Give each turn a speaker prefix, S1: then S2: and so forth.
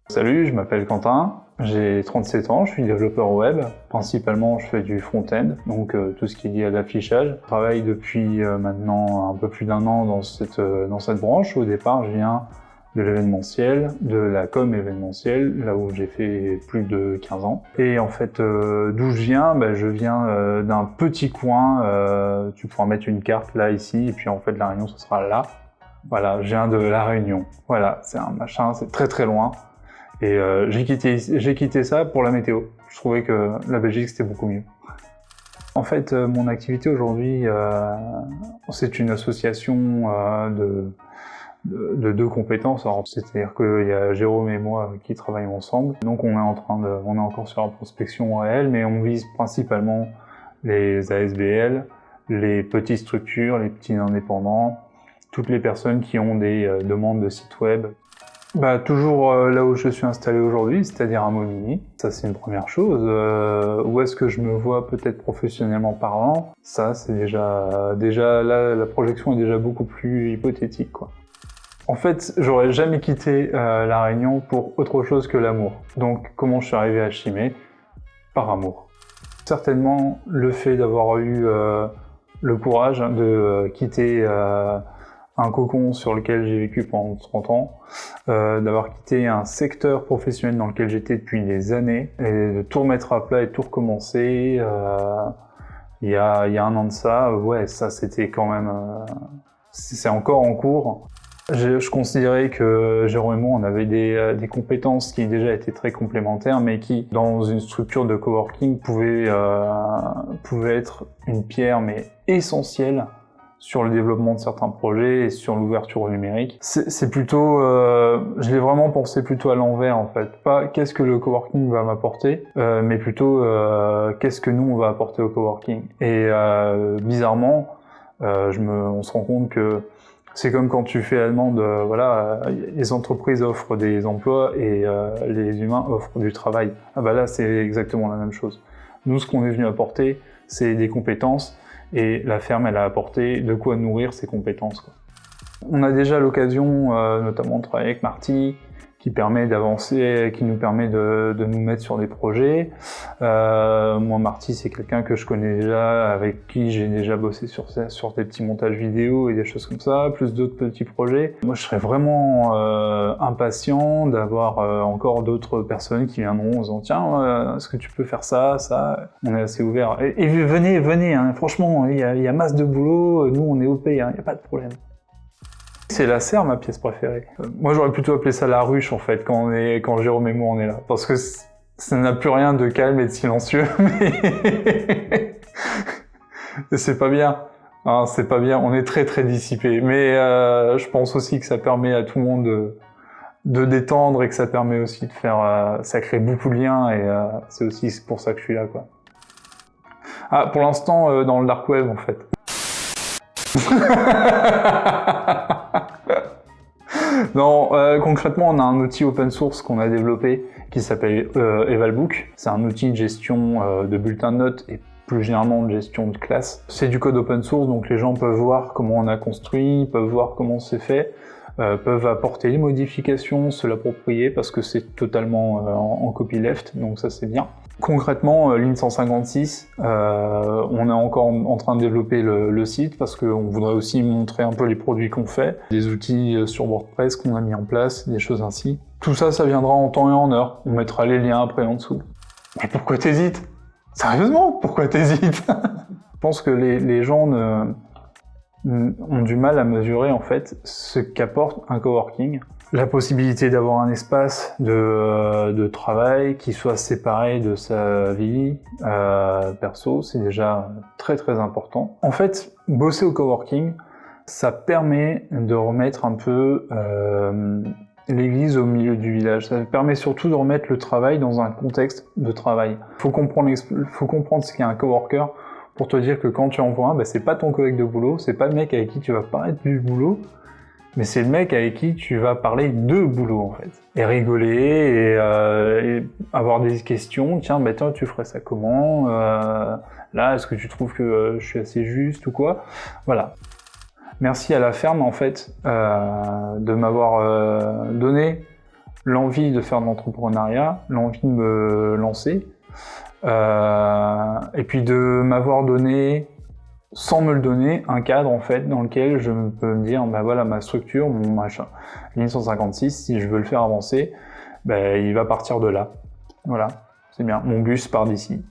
S1: Salut, je m'appelle Quentin, j'ai 37 ans, je suis développeur web. Principalement, je fais du front-end, donc tout ce qui est lié à l'affichage. Je travaille depuis maintenant un peu plus d'1 an dans cette branche. Au départ, je viens de l'événementiel, de la com événementielle, là où j'ai fait plus de 15 ans. Et en fait, d'où je viens d'un petit coin, tu pourras mettre une carte là, ici, et puis en fait, La Réunion, ce sera là. Voilà, je viens de La Réunion. Voilà, c'est un machin, c'est très très loin. Et j'ai quitté ça pour la météo. Je trouvais que la Belgique, c'était beaucoup mieux. En fait, mon activité aujourd'hui, c'est une association de 2 compétences. C'est-à-dire qu'il y a Jérôme et moi qui travaillons ensemble. Donc on est encore sur la prospection réelle, mais on vise principalement les ASBL, les petites structures, les petits indépendants, toutes les personnes qui ont des demandes de sites web. Toujours là où je suis installé aujourd'hui, c'est-à-dire à Momigny. Ça, c'est une première chose. Où est-ce que je me vois peut-être professionnellement parlant? Ça, c'est déjà là, la projection est déjà beaucoup plus hypothétique, quoi. En fait, j'aurais jamais quitté La Réunion pour autre chose que l'amour. Donc, comment je suis arrivé à Chimay? Par amour. Certainement, le fait d'avoir eu le courage de quitter un cocon sur lequel j'ai vécu pendant 30 ans, d'avoir quitté un secteur professionnel dans lequel j'étais depuis des années, et de tout remettre à plat et tout recommencer, il y a 1 an de ça, ouais, ça c'était quand même... c'est encore en cours. Je considérais que Jérôme et moi, on avait des compétences qui déjà étaient très complémentaires, mais qui, dans une structure de coworking, pouvaient être une pierre, mais essentielle, sur le développement de certains projets et sur l'ouverture au numérique. C'est plutôt... je l'ai vraiment pensé plutôt à l'envers, en fait. Pas qu'est-ce que le coworking va m'apporter, mais plutôt qu'est-ce que nous, on va apporter au coworking. Et bizarrement, on se rend compte que c'est comme quand tu fais la demande, les entreprises offrent des emplois et les humains offrent du travail. Là, c'est exactement la même chose. Nous, ce qu'on est venu apporter, c'est des compétences, et la ferme, elle a apporté de quoi nourrir ses compétences, quoi. On a déjà l'occasion, notamment de travailler avec Marty, qui permet d'avancer, qui nous permet de nous mettre sur des projets. Moi, Marty, c'est quelqu'un que je connais déjà, avec qui j'ai déjà bossé sur des petits montages vidéo et des choses comme ça, plus d'autres petits projets. Moi, je serais vraiment impatient d'avoir encore d'autres personnes qui viendront en disant « Tiens, est-ce que tu peux faire ça, ça ?» On est assez ouvert. Et venez, hein, franchement, il y a masse de boulot, nous on est OP, hein, il n'y a pas de problème. C'est la serre, ma pièce préférée. Moi, j'aurais plutôt appelé ça la ruche, en fait, quand Jérôme et moi, on est là. Parce que ça n'a plus rien de calme et de silencieux, mais... c'est pas bien. Hein, c'est pas bien, on est très très dissipé. Mais je pense aussi que ça permet à tout le monde de détendre et que ça permet aussi de faire... ça crée beaucoup de liens et c'est aussi pour ça que je suis là, quoi. Pour l'instant, dans le dark web, en fait. Non, concrètement, on a un outil open source qu'on a développé qui s'appelle Evalbook. C'est un outil de gestion de bulletins de notes et plus généralement de gestion de classe. C'est du code open source, donc les gens peuvent voir comment on a construit, peuvent voir comment c'est fait, peuvent apporter des modifications, se l'approprier parce que c'est totalement en copyleft, donc ça c'est bien. Concrètement, Lean 156, on est encore en train de développer le site parce qu'on voudrait aussi montrer un peu les produits qu'on fait, des outils sur WordPress qu'on a mis en place, des choses ainsi. Tout ça, ça viendra en temps et en heure. On mettra les liens après en dessous. Mais pourquoi t'hésites? Sérieusement, pourquoi t'hésites? Je pense que les gens ont du mal à mesurer en fait ce qu'apporte un coworking. La possibilité d'avoir un espace de travail qui soit séparé de sa vie perso, c'est déjà très très important. En fait, bosser au coworking, ça permet de remettre un peu l'église au milieu du village. Ça permet surtout de remettre le travail dans un contexte de travail. Faut comprendre ce qu'est un coworker pour te dire que quand tu en vois un, c'est pas ton collègue de boulot, c'est pas le mec avec qui tu vas parler du boulot, mais c'est le mec avec qui tu vas parler de boulot, en fait. Et rigoler, et avoir des questions. Tiens, toi, tu ferais ça comment? Là, est-ce que tu trouves que je suis assez juste ou quoi? Voilà. Merci à la ferme, en fait, de m'avoir donné l'envie de faire de l'entrepreneuriat, l'envie de me lancer, et puis de m'avoir donné, sans me le donner, un cadre en fait dans lequel je peux me dire, bah voilà ma structure, mon machin, Lean 156, si je veux le faire avancer, bah, il va partir de là. Voilà, c'est bien, mon bus part d'ici.